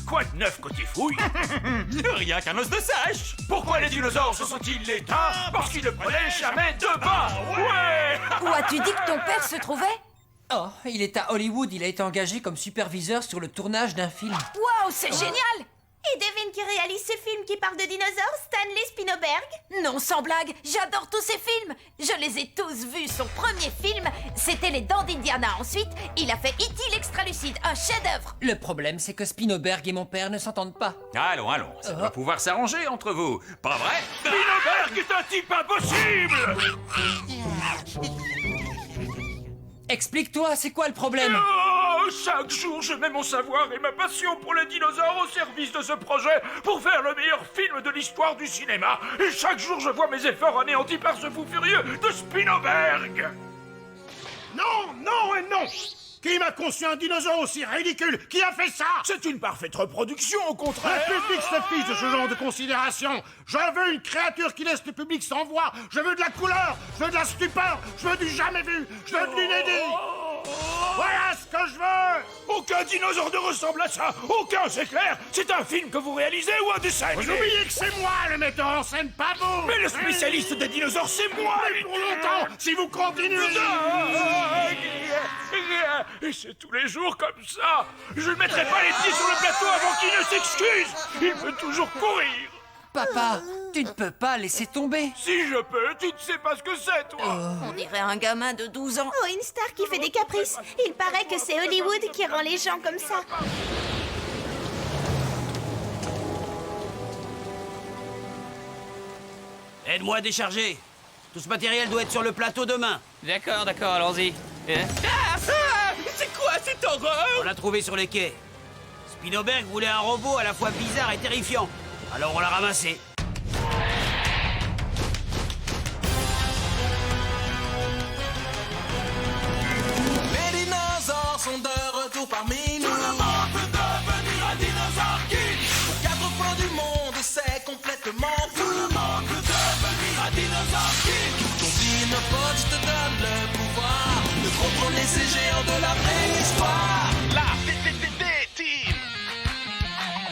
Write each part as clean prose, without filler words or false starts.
Quoi de neuf côté fouille? Rien qu'un os de sèche. Pourquoi les dinosaures se sont-ils éteints? Parce qu'ils ne prenaient jamais de bain. Ouais. Où as-tu dit que ton père se trouvait? Oh, il est à Hollywood, il a été engagé comme superviseur sur le tournage d'un film. Waouh, c'est génial! Et devine qui réalise ce film qui parle de dinosaures? Stanley Spielberg. Non, sans blague, j'adore tous ces films. Je les ai tous vus. Son premier film, c'était Les Dents d'Indiana. Ensuite, il a fait E.T. l'extra-lucide, un chef-d'œuvre. Le problème, c'est que Spielberg et mon père ne s'entendent pas. Allons, ça va pouvoir s'arranger entre vous. Pas vrai? Spielberg est un type impossible. Explique-toi, c'est quoi le problème? Oh, chaque jour, je mets mon savoir et ma passion pour les dinosaures au service de ce projet pour faire le meilleur film de l'histoire du cinéma. Et chaque jour, je vois mes efforts anéantis par ce fou furieux de Spielberg. Non, non et non! Qui m'a conçu un dinosaure aussi ridicule? Qui a fait ça? C'est une parfaite reproduction, au contraire. Le public se fiche de ce genre de considération. Je veux une créature qui laisse le public sans voix. Je veux de la couleur, je veux de la stupeur, je veux du jamais vu, je veux de l'inédit. Voilà ce que je veux. Aucun dinosaure ne ressemble à ça. Aucun, c'est clair. C'est un film que vous réalisez ou un dessin animé? Vous oubliez que c'est moi le metteur en scène, pas vous. Mais le spécialiste des dinosaures, c'est moi. Mais pour longtemps, si vous continuez. Et c'est tous les jours comme ça. Je ne mettrai pas les pieds sur le plateau avant qu'il ne s'excuse. Il peut toujours courir. Papa, tu ne peux pas laisser tomber. Si je peux, tu ne sais pas ce que c'est, toi. On dirait un gamin de 12 ans. Oh, une star qui fait des caprices. Il paraît que c'est Hollywood qui rend les gens comme ça. Aide-moi à décharger. Tout ce matériel doit être sur le plateau demain. D'accord, allons-y. C'est quoi cette horreur? On l'a trouvé sur les quais. Spielberg voulait un robot à la fois bizarre et terrifiant. Alors on l'a ramassé. Les dinosaures sont de retour parmi nous. Tout le monde peut devenir un dinosaure king. Aux quatre coins du monde, c'est complètement fou. Tout le monde peut devenir un dinosaure king. Ton dinopode te donne le pouvoir de contrôler ces géants de la préhistoire. La team.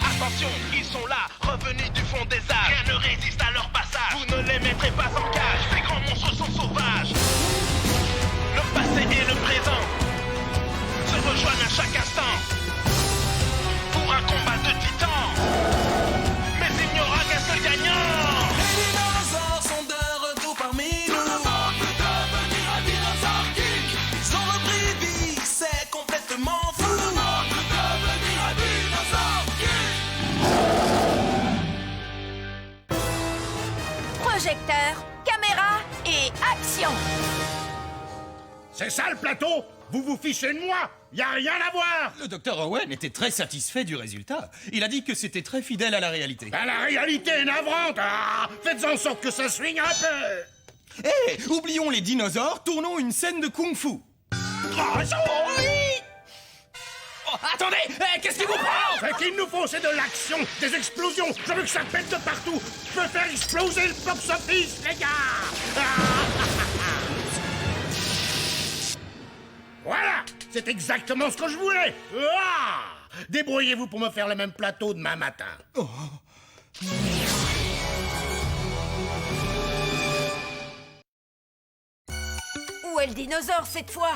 Attention, ils sont là, revenus du fond des âges. Rien ne résiste à leur passage. Vous ne les mettrez pas en cage. Ces grands monstres sont sauvages. Le passé et le présent se rejoignent à chaque instant pour un combat de titans. Mais il n'y aura qu'un seul gagnant. Les dinosaures sont de retour parmi nous. Tout le monde peut devenir un dinosaure king. Ils ont repris vie, c'est complètement fou. Tout le monde peut devenir un dinosaure king. Projecteur, caméra et action! C'est ça le plateau? Vous vous fichez de moi? Y a rien à voir. Le docteur Owen était très satisfait du résultat. Il a dit que c'était très fidèle à la réalité. Ben, la réalité est navrante. Ah, faites en sorte que ça swing un peu. Hé, oublions les dinosaures, tournons une scène de kung-fu. Oh, attendez, qu'est-ce qui vous prend? Ce qu'il nous faut, c'est de l'action, des explosions. Je veux que ça pète de partout. Je veux faire exploser le box-office, les gars. Voilà, c'est exactement ce que je voulais. Débrouillez-vous pour me faire le même plateau demain matin. Où est le dinosaure cette fois?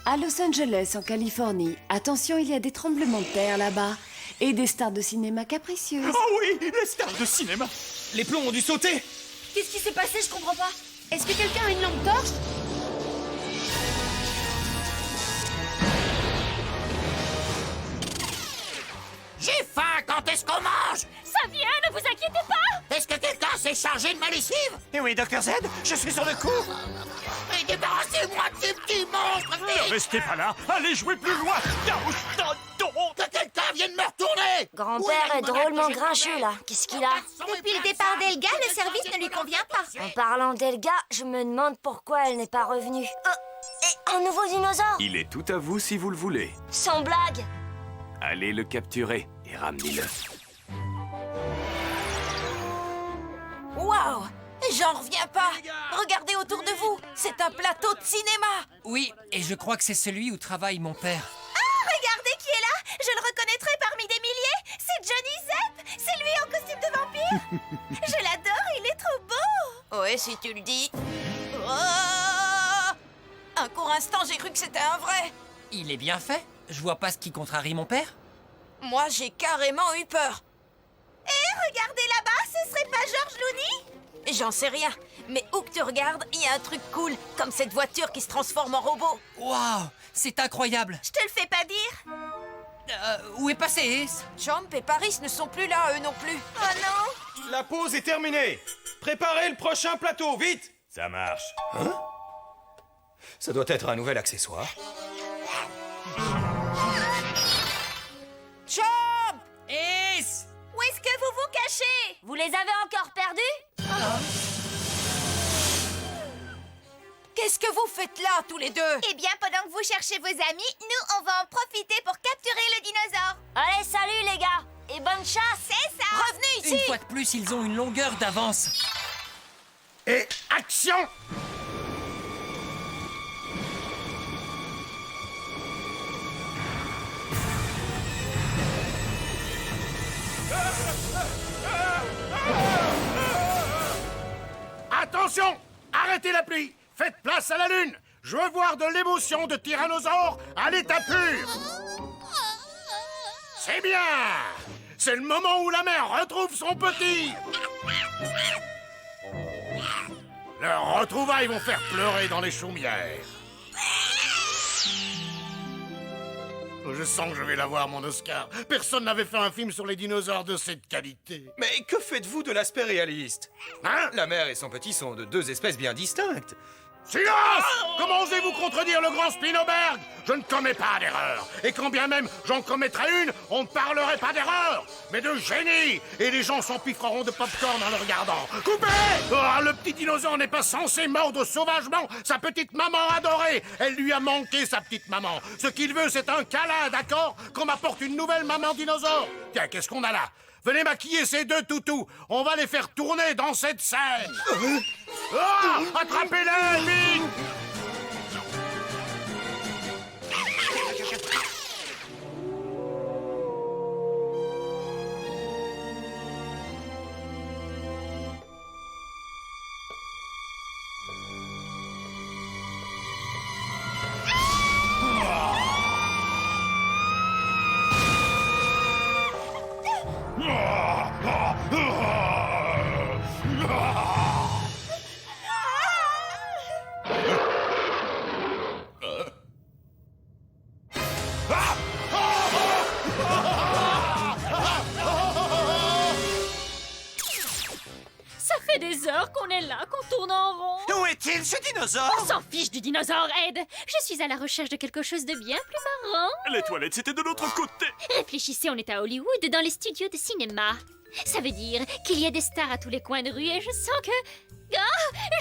À Los Angeles, en Californie, attention, il y a des tremblements de terre là-bas. Et des stars de cinéma capricieuses. Oh oui, les stars de cinéma. Les plombs ont dû sauter. Qu'est-ce qui s'est passé? Je comprends pas. Est-ce que quelqu'un a une lampe torche? J'ai faim, quand est-ce qu'on mange? Ça vient, ne vous inquiétez pas! Est-ce que quelqu'un s'est chargé de ma lessive? Eh oui, Dr Z, je suis sur le coup. Et débarrassez-moi de ces petits monstres! Restez pas là, allez jouer plus loin. Que quelqu'un vienne me retourner! Grand-père est drôlement grincheux, là. Qu'est-ce qu'il a? Depuis le départ d'Elga, le service ne lui convient pas. En parlant d'Elga, je me demande pourquoi elle n'est pas revenue. Et un nouveau dinosaure? Il est tout à vous si vous le voulez. Sans blague. Allez le capturer et ramenez-le. Waouh! J'en reviens pas! Regardez autour de vous! C'est un plateau de cinéma! Oui, et je crois que c'est celui où travaille mon père. Ah, regardez qui est là! Je le reconnais Je l'adore, il est trop beau. Ouais, si tu le dis. Oh, un court instant, j'ai cru que c'était un vrai. Il est bien fait. Je vois pas ce qui contrarie mon père. Moi, j'ai carrément eu peur. Et regardez là-bas, ce serait pas George Clooney? J'en sais rien, mais où que tu regardes, il y a un truc cool, comme cette voiture qui se transforme en robot. Waouh, c'est incroyable. Je te le fais pas dire? Où est passé Ace? Champ et Paris ne sont plus là, eux non plus. Oh non! La pause est terminée. Préparez le prochain plateau, vite. Ça marche. Hein? Ça doit être un nouvel accessoire. Champ! Ace! Où est-ce que vous vous cachez? Vous les avez encore perdus? Qu'est-ce que vous faites là, tous les deux? Eh bien, pendant que vous cherchez vos amis, nous, on va en profiter pour capturer le dinosaure. Allez, salut les gars! Et bonne chasse! C'est ça! Revenez ici! Une fois de plus, ils ont une longueur d'avance. Et action! Attention! Arrêtez la pluie! Faites place à la lune! Je veux voir de l'émotion de tyrannosaure à l'état pur! C'est bien! C'est le moment où la mère retrouve son petit! Leurs retrouvailles vont faire pleurer dans les chaumières. Je sens que je vais l'avoir, mon Oscar. Personne n'avait fait un film sur les dinosaures de cette qualité. Mais que faites-vous de l'aspect réaliste? Hein? La mère et son petit sont de deux espèces bien distinctes. Silence! Comment osez-vous contredire le grand Spinoberg? Je ne commets pas d'erreur. Et quand bien même j'en commettrais une, on ne parlerait pas d'erreur, mais de génie. Et les gens s'empiffreront de popcorn en le regardant. Coupez! Oh, le petit dinosaure n'est pas censé mordre sauvagement sa petite maman adorée. Elle lui a manqué, sa petite maman. Ce qu'il veut, c'est un câlin, d'accord? Qu'on m'apporte une nouvelle maman dinosaure. Tiens, qu'est-ce qu'on a là? Venez maquiller ces deux toutous. On va les faire tourner dans cette scène. Oh, attrapez-les, vite! Ça fait des heures qu'on est là, qu'on tourne en rond. Où est-il, ce dinosaure? On s'en fiche du dinosaure, Ed. Je suis à la recherche de quelque chose de bien plus marrant. Les toilettes, c'était de l'autre côté. Réfléchissez, on est à Hollywood, dans les studios de cinéma. Ça veut dire qu'il y a des stars à tous les coins de rue et je sens que... Ah,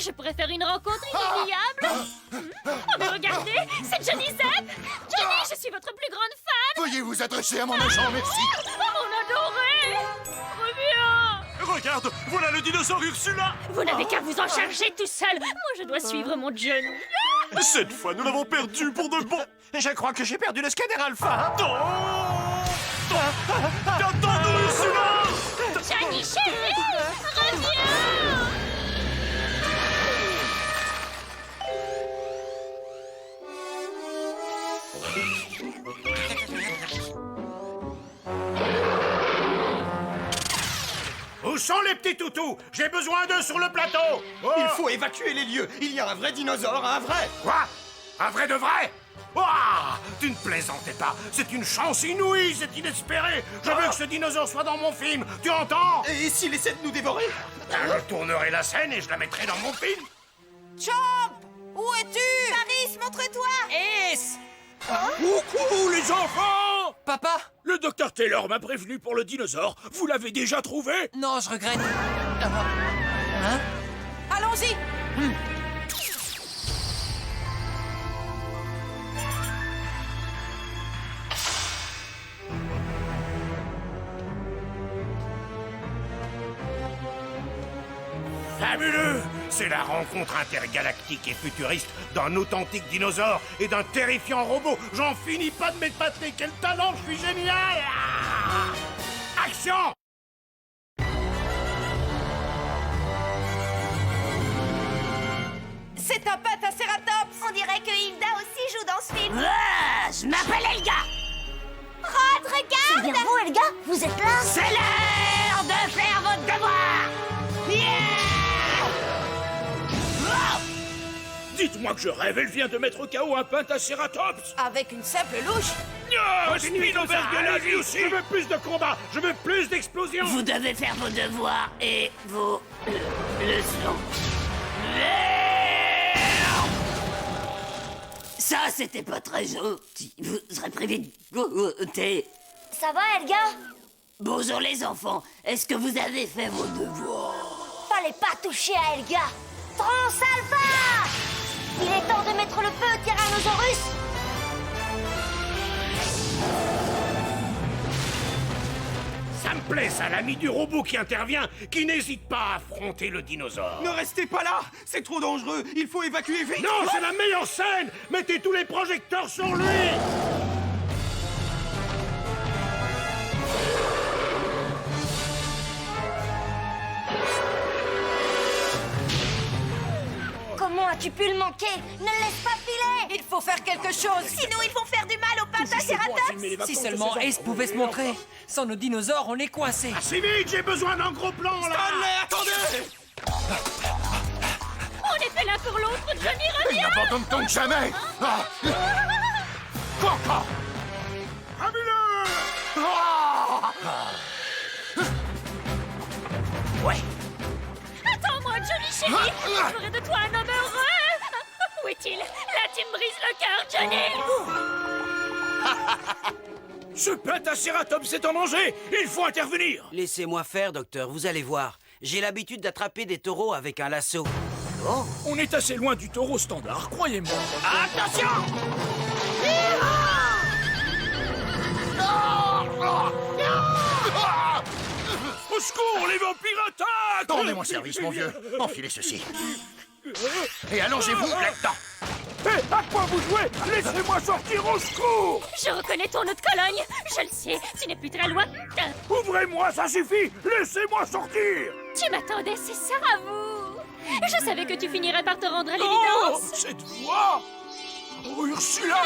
je pourrais faire une rencontre inoubliable. Oh, mais regardez, c'est Johnny Depp. Johnny, je suis votre plus grande fan. Veuillez vous adresser à mon agent, merci. Oh, mon adoré. Reviens. Regarde, voilà le dinosaure Ursula. Vous n'avez qu'à vous en charger tout seul. Moi, je dois suivre mon Johnny. Cette fois, nous l'avons perdu pour de bon. Je crois que j'ai perdu le scanner alpha. Attends-nous, Ursula. Johnny, chérie, reviens. Où sont les petits toutous? J'ai besoin d'eux sur le plateau. Oh. Il faut évacuer les lieux. Il y a un vrai dinosaure, un vrai. Quoi? Un vrai de vrai? Ouah! Tu ne plaisantais pas. C'est une chance inouïe, c'est inespéré. Je veux que ce dinosaure soit dans mon film. Tu entends? Et s'il essaie de nous dévorer? Ben, je tournerai la scène et je la mettrai dans mon film. Champ! Où es-tu? Paris, montre-toi. Ace! Coucou, les enfants. Papa? Le docteur Taylor m'a prévenu pour le dinosaure. Vous l'avez déjà trouvé? Non, je regrette. Hein? Allons-y! Fabuleux! C'est la rencontre intergalactique et futuriste d'un authentique dinosaure et d'un terrifiant robot. J'en finis pas de m'épater. Quel talent, je suis génial! Ah! Action! dans ce film. Je m'appelle Elga. Rod, regarde. C'est bien vous, Elga? Vous êtes là? C'est l'heure de faire votre devoir. Dites-moi que je rêve, elle vient de mettre KO un Pentacératops. Avec une simple louche. Spielberg de la vie aussi. Je veux plus de combats, je veux plus d'explosions. Vous devez faire vos devoirs et vos leçons. Ça, c'était pas très gentil. Vous serez privé de goûter. Ça va, Elga? Bonjour les enfants. Est-ce que vous avez fait vos devoirs? Fallait pas toucher à Elga. Transalpha! Il est temps de mettre le feu, Tyrannosaurus! Ça me plaît, ça, l'ami du robot qui intervient, qui n'hésite pas à affronter le dinosaure. Ne restez pas là. C'est trop dangereux. Il faut évacuer vite. Non, c'est la meilleure scène. Mettez tous les projecteurs sur lui. Comment as-tu pu le manquer? Ne le laisse pas filer! Il faut faire quelque chose. Sinon, ils vont faire du mal au Pentacératops. Si seulement Ace pouvait se montrer. Sans nos dinosaures, on est coincés. Assez vite, j'ai besoin d'un gros plan, là. Stanley, attendez. On est fait l'un pour l'autre, Johnny, reviens. N'abandonne donc jamais. Quoi encore? Ouais. Attends-moi, Johnny chéri. Je ferai de toi un homme heureux. Où est-il? Là, tu me brises le cœur, Johnny. Ce Pentacératops est en danger. Il faut intervenir. Laissez-moi faire, docteur, vous allez voir. J'ai l'habitude d'attraper des taureaux avec un lasso. Oh, on est assez loin du taureau standard, croyez-moi. Attention! Au secours, les vampires attaquent! Rendez-moi service, mon vieux. Enfilez ceci. Et allongez-vous là-dedans. Hé, à quoi vous jouez? Laissez-moi sortir, au secours! Je reconnais ton eau de Cologne. Je le sais, tu n'es plus très loin. Ouvrez-moi, ça suffit! Laissez-moi sortir! Tu m'attendais, c'est ça, à vous. Je savais que tu finirais par te rendre à Oh, l'évidence. cette voix! Oh, Ursula!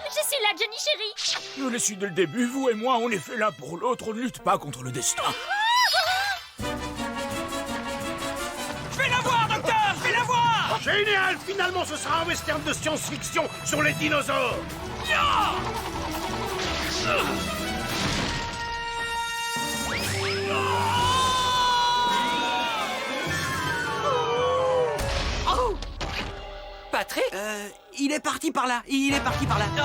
Je suis là, Johnny chéri. Je l'ai su dès le début, vous et moi, on est fait l'un pour l'autre, on ne lutte pas contre le destin. Je vais la voir, docteur! Je vais la voir! Génial! Finalement, ce sera un western de science-fiction sur les dinosaures. Oh! Patrick? Il est parti par là. Il est parti par là. Oh.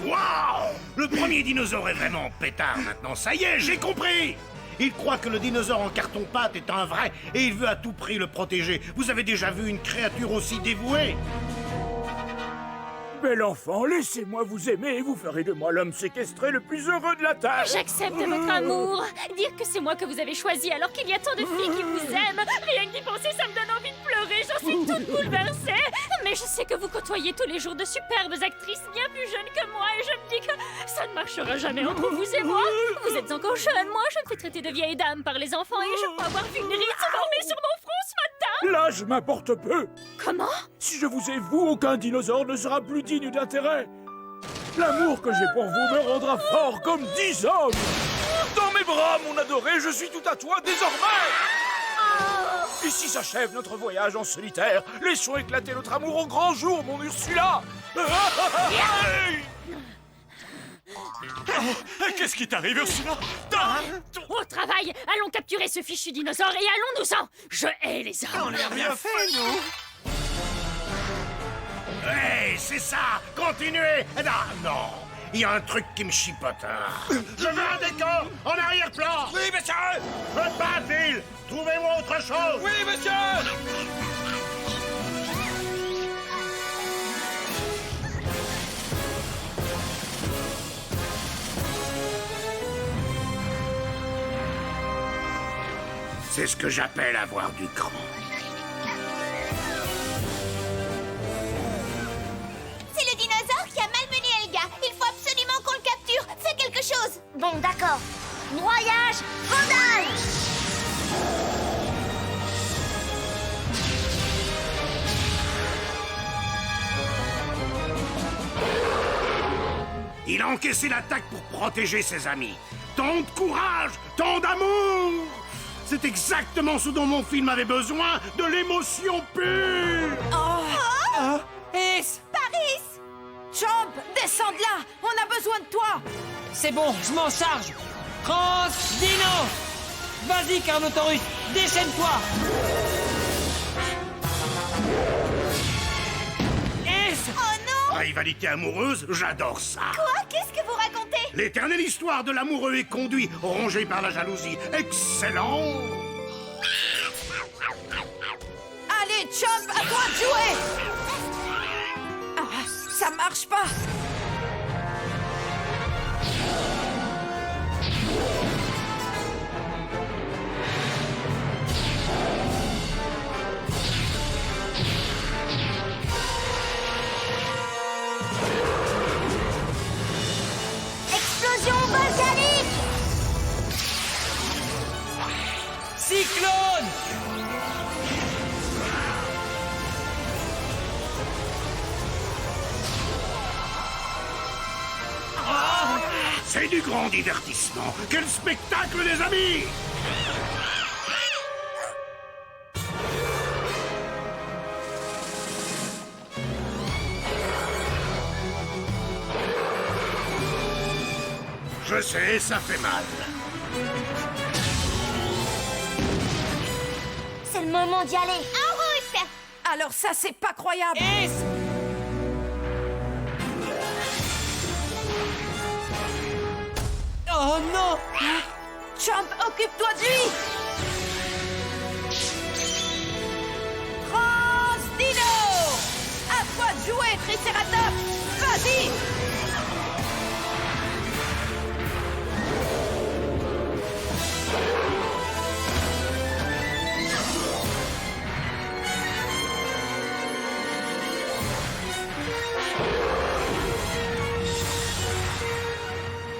Waouh! Le premier dinosaure est vraiment pétard maintenant. Ça y est, j'ai compris! Il croit que le dinosaure en carton-pâte est un vrai et il veut à tout prix le protéger. Vous avez déjà vu une créature aussi dévouée? Bel enfant, laissez-moi vous aimer et vous ferez de moi l'homme séquestré le plus heureux de la Terre. J'accepte votre amour. Dire que c'est moi que vous avez choisi alors qu'il y a tant de filles qui vous aiment. Rien que d'y penser, ça me donne envie de pleurer. J'en suis toute bouleversée. Mais je sais que vous côtoyez tous les jours de superbes actrices bien plus jeunes que moi et je me dis que ça ne marchera jamais entre vous et moi. Vous êtes encore jeune, moi je me fais traiter de vieille dame par les enfants et je peux avoir vu une ride se former sur mon front ce matin. L'âge m'importe peu. Comment? Si je vous ai, vous, aucun dinosaure ne sera plus digne d'intérêt. L'amour que j'ai pour vous me rendra fort comme 10 hommes. Dans mes bras, mon adoré, je suis tout à toi désormais. Ici s'achève notre voyage en solitaire. Laissons éclater notre amour au grand jour, mon Ursula. Qu'est-ce qui t'arrive, Ursula? Au travail, allons capturer ce fichu dinosaure et allons-nous-en. Je hais les hommes. On n'a rien fait, nous. Hey, c'est ça! Continuez! Non! Il y a un truc qui me chipote. Je veux un décor en arrière-plan! Oui, monsieur! Je veux pas, Phil! Trouvez-moi autre chose! Oui, monsieur! C'est ce que j'appelle avoir du cran. Bon, d'accord. Broyage caudal. Il a encaissé l'attaque pour protéger ses amis. Tant de courage, tant d'amour. C'est exactement ce dont mon film avait besoin, de l'émotion pure. Ace! Paris! Champ, descends de là! On a besoin de toi! C'est bon, je m'en charge. Trans Dino! Vas-y, Carnotaurus, déchaîne-toi! Ace! Oh non! Rivalité amoureuse, j'adore ça. Quoi? Qu'est-ce que vous racontez? L'éternelle histoire de l'amoureux éconduit, rongé par la jalousie. Excellent. Allez, Chomp, à toi de jouer! Ah, ça marche pas! Explosion volcanique. Cyclone! C'est du grand divertissement. Quel spectacle, les amis! Je sais, ça fait mal. C'est le moment d'y aller. En route! Alors ça, c'est pas croyable! Ace! Oh non! Champ, occupe-toi de lui! Trans Dino! À toi de jouer, Triceratops! Vas-y!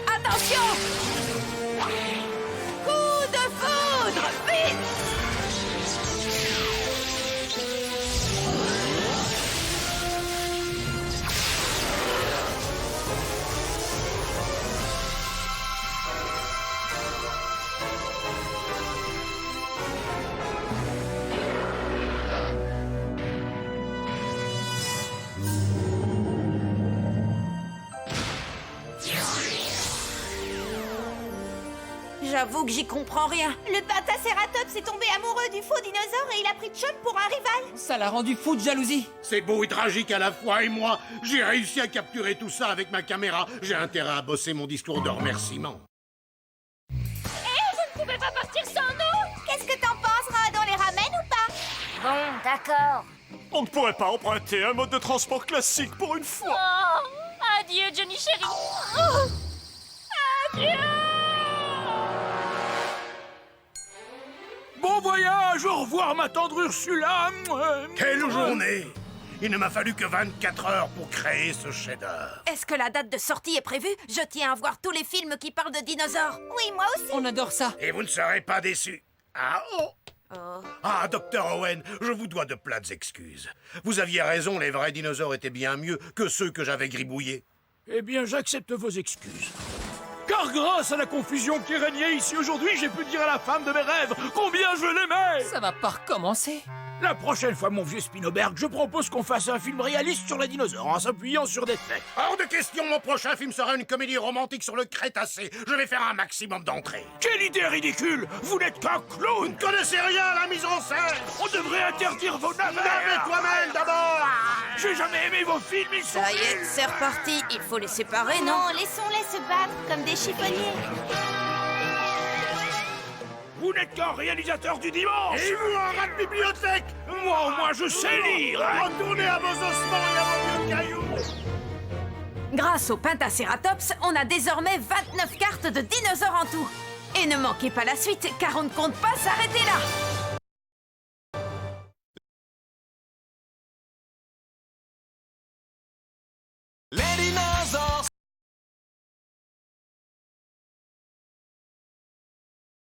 Attention! Coup de foudre! Vite! J'avoue que j'y comprends rien. Le Pentacératops est tombé amoureux du faux dinosaure et il a pris Chomp pour un rival. Ça l'a rendu fou de jalousie. C'est beau et tragique à la fois, et moi, j'ai réussi à capturer tout ça avec ma caméra. J'ai intérêt à bosser mon discours de remerciement. Eh, vous ne pouvez pas partir sans nous! Qu'est-ce que t'en penses, Rod? On les ramène ou pas? Bon, d'accord. On ne pourrait pas emprunter un mode de transport classique pour une fois. Oh, adieu, Johnny chéri. Oh, adieu! Bon voyage, au revoir ma tendre Ursula. Quelle journée! Il ne m'a fallu que 24 heures pour créer ce chef-d'œuvre. Est-ce que la date de sortie est prévue? Je tiens à voir tous les films qui parlent de dinosaures. Oui, moi aussi. On adore ça. Et vous ne serez pas déçus. Ah oh! Ah, Dr. Owen, je vous dois de plates excuses. Vous aviez raison, les vrais dinosaures étaient bien mieux que ceux que j'avais gribouillés. Eh bien, j'accepte vos excuses. Car grâce à la confusion qui régnait ici aujourd'hui, j'ai pu dire à la femme de mes rêves combien je l'aimais. Ça va pas recommencer. La prochaine fois, mon vieux Spinoberg, je propose qu'on fasse un film réaliste sur les dinosaures en s'appuyant sur des faits. Hors de question, mon prochain film sera une comédie romantique sur le Crétacé. Je vais faire un maximum d'entrées. Quelle idée ridicule! Vous n'êtes qu'un Vous clown! ne connaissez rien à la mise en scène. On devrait interdire vos navets! Navais toi-même d'abord. J'ai jamais aimé vos films, ils sont Ça y est, nuls. c'est reparti. Il faut les séparer, non? Non, laissons-les se battre comme des chiffonniers. Vous n'êtes qu'un réalisateur du dimanche! Et vous, un rat de bibliothèque. Moi, au moins, je sais lire! Retournez à vos ossements et à vos vieux cailloux. Grâce au Pentacératops, on a désormais 29 cartes de dinosaures en tout. Et ne manquez pas la suite, car on ne compte pas s'arrêter là.